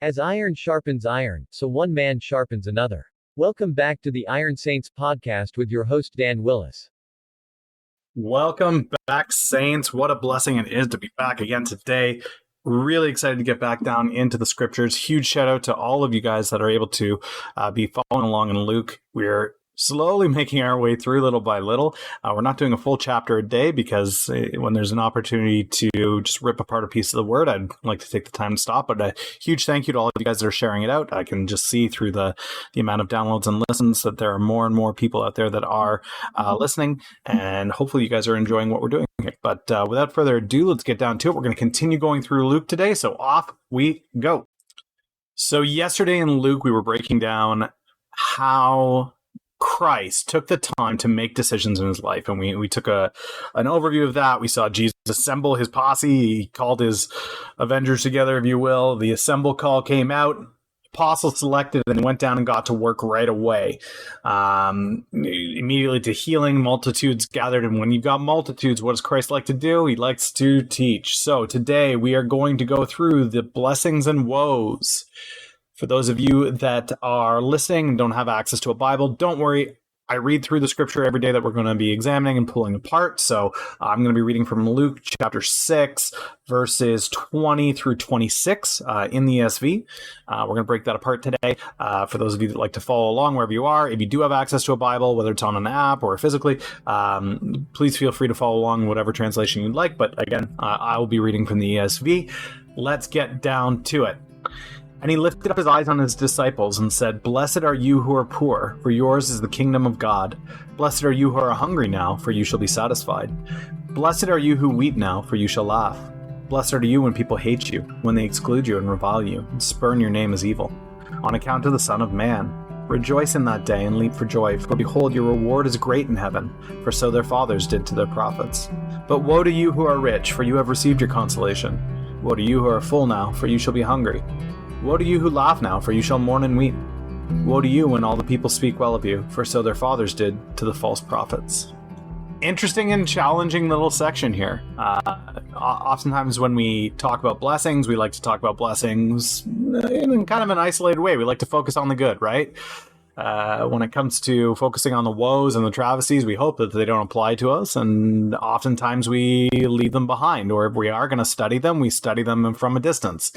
As iron sharpens iron, so one man sharpens another. Welcome back to the Iron Saints podcast with your host Dan Willis. Welcome back, Saints. What a blessing it is to be back again today. Really excited to get back down into the scriptures. Huge shout out to all of you guys that are able to be following along in Luke. We're slowly making our way through little by little. We're not doing a full chapter a day because when there's an opportunity to just rip apart a piece of the word, I'd like to take the time to stop. But a huge thank you to all of you guys that are sharing it out. I can just see through the amount of downloads and listens that there are more and more people out there that are listening. And hopefully you guys are enjoying what we're doing here. But without further ado, let's get down to it. We're going to continue going through Luke today. So off we go. So yesterday in Luke, we were breaking down how Christ took the time to make decisions in his life. And we took an overview of that. We saw Jesus assemble his posse. He called his Avengers together, if you will. The assemble call came out. Apostles selected and went down and got to work right away. Immediately to healing, multitudes gathered. And when you've got multitudes, what does Christ like to do? He likes to teach. So today we are going to go through the blessings and woes. For those of you that are listening and don't have access to a Bible, don't worry. I read through the scripture every day that we're going to be examining and pulling apart. So I'm going to be reading from Luke chapter 6, verses 20 through 26 in the ESV. We're going to break that apart today. For those of you that like to follow along wherever you are, if you do have access to a Bible, whether it's on an app or physically, please feel free to follow along whatever translation you'd like. But again, I will be reading from the ESV. Let's get down to it. And he lifted up his eyes on his disciples and said, "Blessed are you who are poor, for yours is the kingdom of God. Blessed are you who are hungry now, for you shall be satisfied. Blessed are you who weep now, for you shall laugh. Blessed are you when people hate you, when they exclude you and revile you, and spurn your name as evil, on account of the Son of Man. Rejoice in that day and leap for joy, for behold, your reward is great in heaven, for so their fathers did to their prophets. But woe to you who are rich, for you have received your consolation. Woe to you who are full now, for you shall be hungry. Woe to you who laugh now, for you shall mourn and weep. Woe to you when all the people speak well of you, for so their fathers did to the false prophets." Interesting and challenging little section here. Oftentimes when we talk about blessings, we like to talk about blessings in kind of an isolated way. We like to focus on the good, right? When it comes to focusing on the woes and the travesties, we hope that they don't apply to us, and oftentimes we leave them behind, or if we are going to study them, we study them from a distance.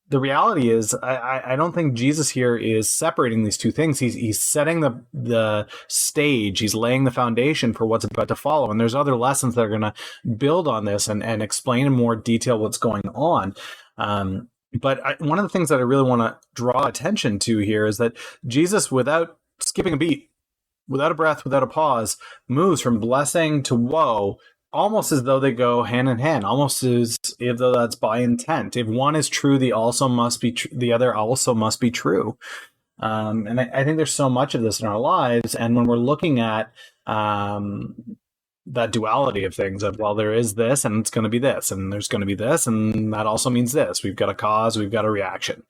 The reality is, I don't think Jesus here is separating these two things. He's setting the stage. He's laying the foundation for what's about to follow. And there's other lessons that are going to build on this and explain in more detail what's going on. But one of the things that I really want to draw attention to here is that Jesus, without skipping a beat, without a breath, without a pause, moves from blessing to woe, almost as though they go hand in hand, almost as if though that's by intent. If one is true, the other also must be true. And I think there's so much of this in our lives. And when we're looking at that duality of things of, well, there is this and it's going to be this, and there's going to be this, and that also means this. We've got a cause, we've got a reaction.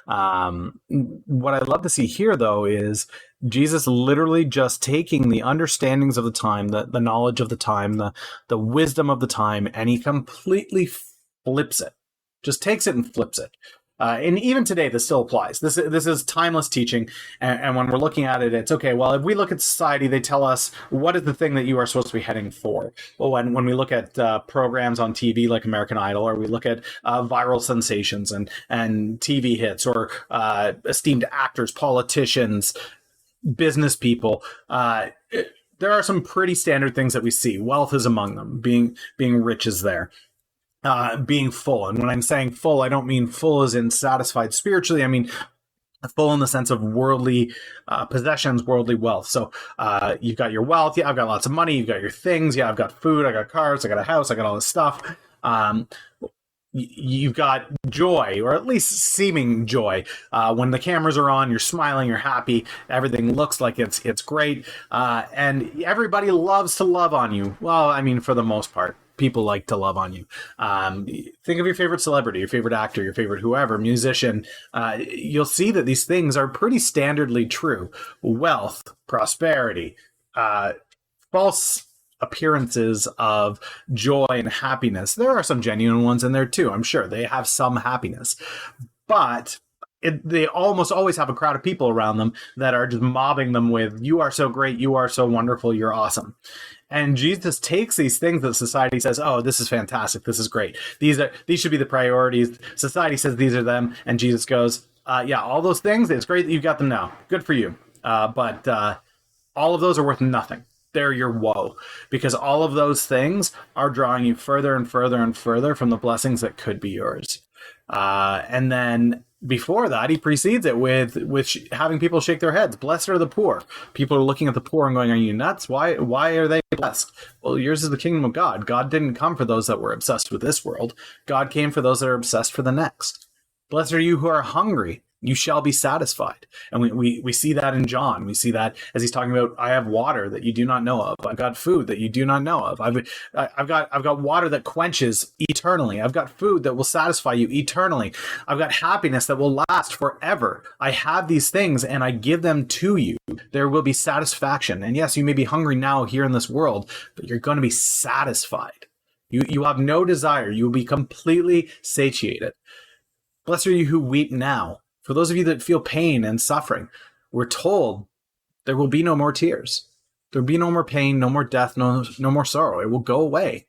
What I'd love to see here, though, is Jesus literally just taking the understandings of the time, the knowledge of the time, the wisdom of the time, and he completely flips it. Just takes it and flips it. And even today, this still applies. This is timeless teaching. And when we're looking at it, it's okay. Well, if we look at society, they tell us what is the thing that you are supposed to be heading for. Well, when we look at programs on TV like American Idol, or we look at viral sensations and TV hits, or esteemed actors, politicians, business people, there are some pretty standard things that we see. Wealth is among them. Being rich is there. Being full. And when I'm saying full, I don't mean full as in satisfied spiritually. I mean full in the sense of worldly possessions, worldly wealth. So you've got your wealth. Yeah, I've got lots of money. You've got your things. Yeah, I've got food. I got cars. I got a house. I got all this stuff. You've got joy, or at least seeming joy. When the cameras are on, you're smiling, you're happy. Everything looks like it's great. And everybody loves to love on you. Well, I mean, for the most part. People like to love on you. Think of your favorite celebrity, your favorite actor, your favorite whoever, musician. You'll see that these things are pretty standardly true. Wealth, prosperity, false appearances of joy and happiness. There are some genuine ones in there too. I'm sure they have some happiness. but they almost always have a crowd of people around them that are just mobbing them with, you are so great, you are so wonderful, you're awesome. And Jesus takes these things that society says, oh, this is fantastic, this is great, these should be the priorities. Society says these are them, and Jesus goes, yeah, all those things, it's great that you've got them now. Good for you. But all of those are worth nothing. They're your woe, because all of those things are drawing you further and further and further from the blessings that could be yours. And then before that, he precedes it with having people shake their heads. Blessed are the poor. People are looking at the poor and going, are you nuts? Why are they blessed? Well, yours is the kingdom of God. God didn't come for those that were obsessed with this world. God came for those that are obsessed for the next. Blessed are you who are hungry. You shall be satisfied. And we see that in John. We see that as he's talking about, I have water that you do not know of. I've got food that you do not know of. I've got water that quenches eternally. I've got food that will satisfy you eternally. I've got happiness that will last forever. I have these things and I give them to you. There will be satisfaction. And yes, you may be hungry now here in this world, but you're going to be satisfied. You have no desire. You will be completely satiated. Blessed are you who weep now. For those of you that feel pain and suffering, we're told there will be no more tears. There will be no more pain, no more death, no more sorrow. It will go away.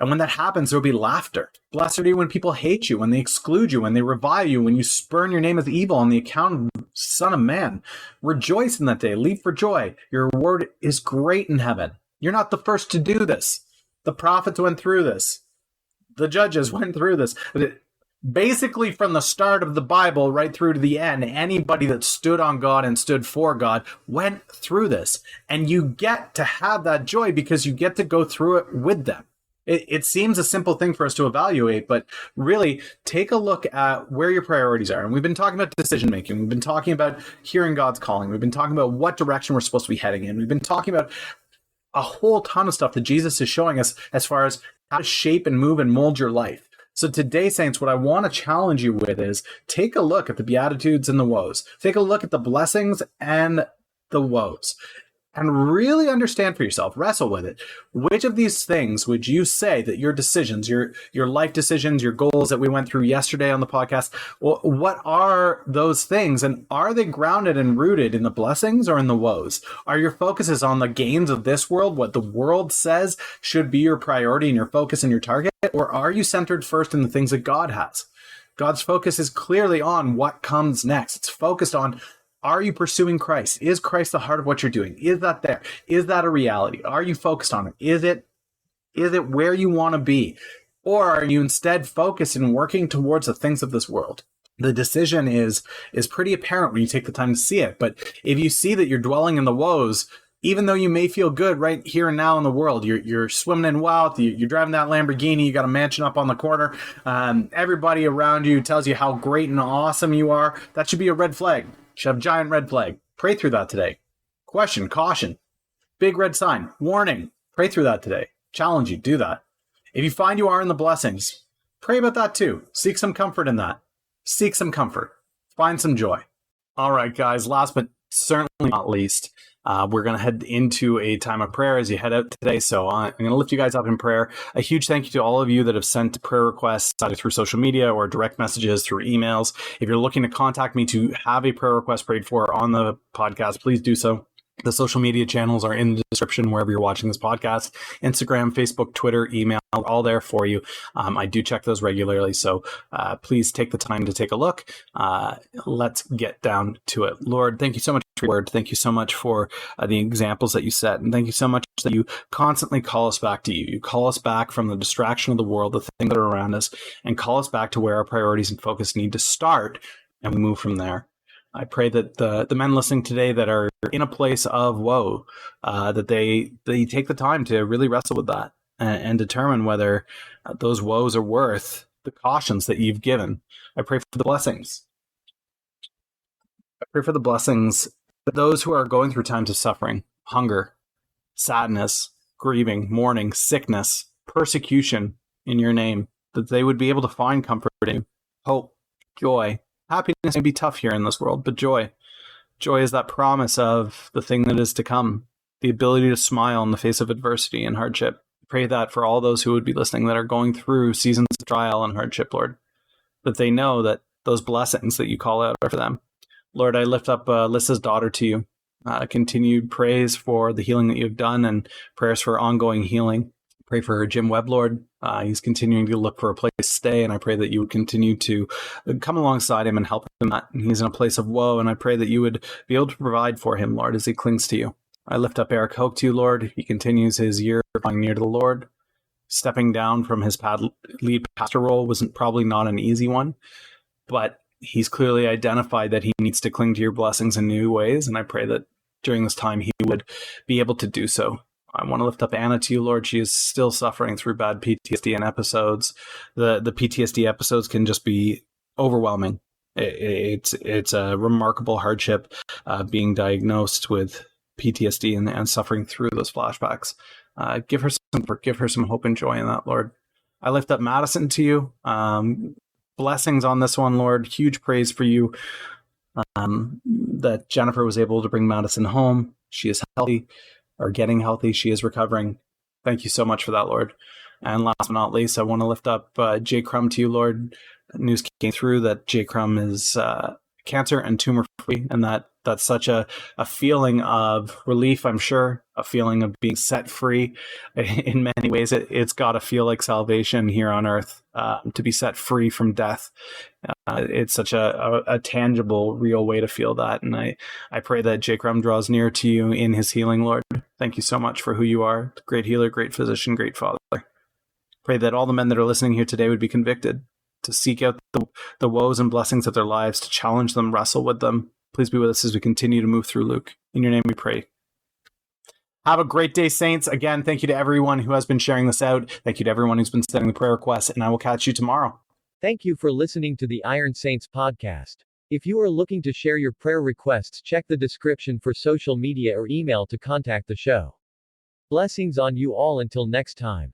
And when that happens, there will be laughter. Blessed are you when people hate you, when they exclude you, when they revile you, when you spurn your name as evil on the account of the Son of Man. Rejoice in that day. Leap for joy. Your reward is great in heaven. You're not the first to do this. The prophets went through this. The judges went through this. Basically, from the start of the Bible right through to the end, anybody that stood on God and stood for God went through this. And you get to have that joy because you get to go through it with them. It seems a simple thing for us to evaluate, but really take a look at where your priorities are. And we've been talking about decision making. We've been talking about hearing God's calling. We've been talking about what direction we're supposed to be heading in. We've been talking about a whole ton of stuff that Jesus is showing us as far as how to shape and move and mold your life. So today, saints, what I want to challenge you with is take a look at the Beatitudes and the woes. Take a look at the blessings and the woes. And really understand for yourself, wrestle with it. Which of these things would you say that your decisions, your life decisions, your goals that we went through yesterday on the podcast, well, what are those things? And are they grounded and rooted in the blessings or in the woes? Are your focuses on the gains of this world, what the world says should be your priority and your focus and your target? Or are you centered first in the things that God has? God's focus is clearly on what comes next. It's focused on, are you pursuing Christ? Is Christ the heart of what you're doing? Is that there? Is that a reality? Are you focused on it? Is it where you want to be? Or are you instead focused in working towards the things of this world? The decision is pretty apparent when you take the time to see it. But if you see that you're dwelling in the woes, even though you may feel good right here and now in the world, you're swimming in wealth, you're driving that Lamborghini, you got a mansion up on the corner, everybody around you tells you how great and awesome you are, that should be a red flag. Should have a giant red flag. Pray through that today. Question, caution, big red sign, warning. Pray through that today. Challenge you, do that. If you find you are in the blessings, pray about that too. Seek some comfort in that. Seek some comfort. Find some joy. All right, guys, last but certainly not least, we're going to head into a time of prayer as you head out today. So I'm going to lift you guys up in prayer. A huge thank you to all of you that have sent prayer requests either through social media or direct messages through emails. If you're looking to contact me to have a prayer request prayed for on the podcast, please do so. The social media channels are in the description wherever you're watching this podcast. Instagram, Facebook, Twitter, email, all there for you. I do check those regularly, so please take the time to take a look. Let's get down to it. Lord, thank you so much for your word. Thank you so much for the examples that you set. And thank you so much that you constantly call us back to you. You call us back from the distraction of the world, the things that are around us, and call us back to where our priorities and focus need to start, and we move from there. I pray that the men listening today that are in a place of woe, that they take the time to really wrestle with that and determine whether those woes are worth the cautions that you've given. I pray for the blessings. I pray for the blessings that those who are going through times of suffering, hunger, sadness, grieving, mourning, sickness, persecution in your name, that they would be able to find comfort in hope, joy. Happiness may be tough here in this world, but joy. Joy is that promise of the thing that is to come, the ability to smile in the face of adversity and hardship. Pray that for all those who would be listening that are going through seasons of trial and hardship, Lord, that they know that those blessings that you call out for them. Lord, I lift up Lissa's daughter to you. Continued praise for the healing that you've done and prayers for ongoing healing. Pray for her Jim Webb, Lord. He's continuing to look for a place to stay, and I pray that you would continue to come alongside him and help him. He's in a place of woe, and I pray that you would be able to provide for him, Lord, as he clings to you. I lift up Eric Hoke to you, Lord. He continues his year drawing near to the Lord. Stepping down from his lead pastor role was probably not an easy one, but he's clearly identified that he needs to cling to your blessings in new ways, and I pray that during this time he would be able to do so. I want to lift up Anna to you, Lord. She is still suffering through bad PTSD and episodes. The PTSD episodes can just be overwhelming. It's a remarkable hardship being diagnosed with PTSD and suffering through those flashbacks. Give her some hope and joy in that, Lord. I lift up Madison to you. Blessings on this one, Lord. Huge praise for you that Jennifer was able to bring Madison home. She is healthy, or getting healthy. She is recovering. Thank you so much for that, Lord. And last but not least, I want to lift up Jay Crum to you, Lord. News came through that Jay Crum is cancer and tumor free, and that's such a feeling of relief, I'm sure, a feeling of being set free. In many ways, it's got to feel like salvation here on earth, to be set free from death. It's such a tangible, real way to feel that. And I pray that Jay Crum draws near to you in his healing, Lord. Thank you so much for who you are. Great healer, great physician, great father. Pray that all the men that are listening here today would be convicted to seek out the woes and blessings of their lives, to challenge them, wrestle with them. Please be with us as we continue to move through Luke. In your name we pray. Have a great day, saints. Again, thank you to everyone who has been sharing this out. Thank you to everyone who's been sending the prayer requests, and I will catch you tomorrow. Thank you for listening to the Iron Saints podcast. If you are looking to share your prayer requests, check the description for social media or email to contact the show. Blessings on you all until next time.